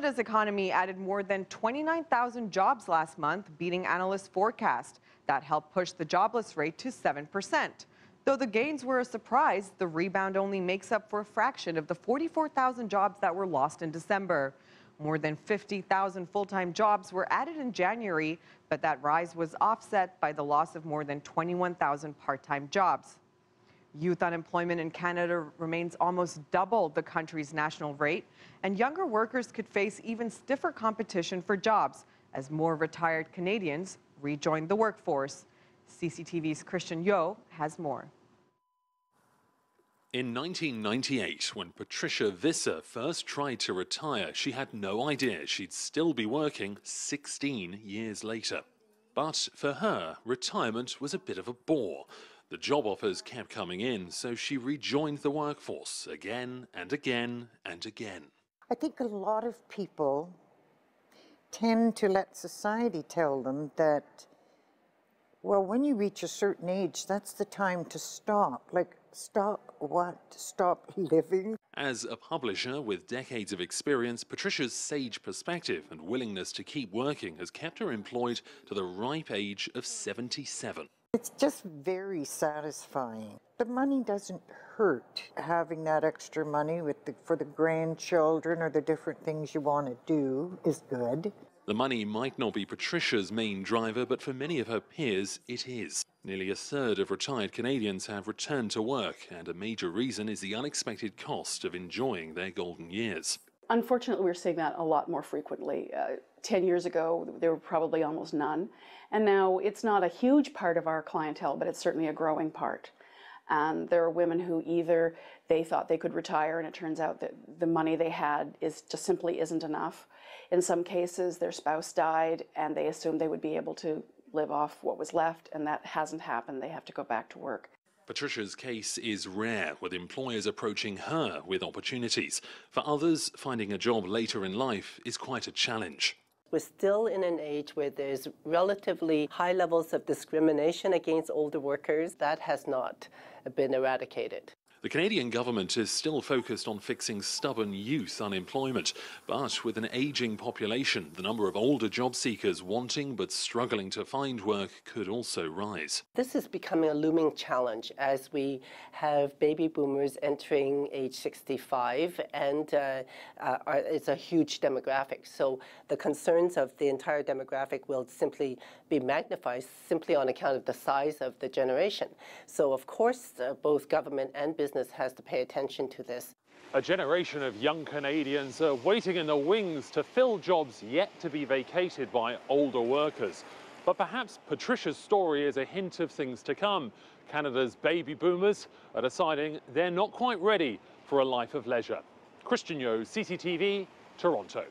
Canada's economy added more than 29,000 jobs last month, beating analysts' forecast. That helped push the jobless rate to 7%. Though the gains were a surprise, the rebound only makes up for a fraction of the 44,000 jobs that were lost in December. More than 50,000 full-time jobs were added in January, but that rise was offset by the loss of more than 21,000 part-time jobs. Youth unemployment in Canada remains almost double the country's national rate, and younger workers could face even stiffer competition for jobs as more retired Canadians rejoin the workforce. CCTV's Kristiann has more. In 1998, when Patricia Visser first tried to retire, she had no idea she'd still be working 16 years later. But for her, retirement was a bit of a bore. The job offers kept coming in, so she rejoined the workforce again and again and again. I think a lot of people tend to let society tell them that, well, when you reach a certain age, that's the time to stop. Like, stop what? Stop living? As a publisher with decades of experience, Patricia's sage perspective and willingness to keep working has kept her employed to the ripe age of 77. It's just very satisfying. The money doesn't hurt. Having that extra money for the grandchildren or the different things you want to do is good. The money might not be Patricia's main driver, but for many of her peers, it is. Nearly a third of retired Canadians have returned to work, and a major reason is the unexpected cost of enjoying their golden years. Unfortunately, we're seeing that a lot more frequently. 10 years ago, there were probably almost none. And now it's not a huge part of our clientele, but it's certainly a growing part. And there are women who either they thought they could retire and it turns out that the money they had just simply isn't enough. In some cases, their spouse died and they assumed they would be able to live off what was left, and that hasn't happened. They have to go back to work. Patricia's case is rare, with employers approaching her with opportunities. For others, finding a job later in life is quite a challenge. We're still in an age where there's relatively high levels of discrimination against older workers. That has not been eradicated. The Canadian government is still focused on fixing stubborn youth unemployment, but with an ageing population, the number of older job seekers wanting but struggling to find work could also rise. This is becoming a looming challenge as we have baby boomers entering age 65, and it's a huge demographic. So the concerns of the entire demographic will simply be magnified simply on account of the size of the generation. So of course, both government and business has to pay attention to this. A generation of young Canadians are waiting in the wings to fill jobs yet to be vacated by older workers. But perhaps Patricia's story is a hint of things to come. Canada's baby boomers are deciding they're not quite ready for a life of leisure. Kristiann, CCTV, Toronto.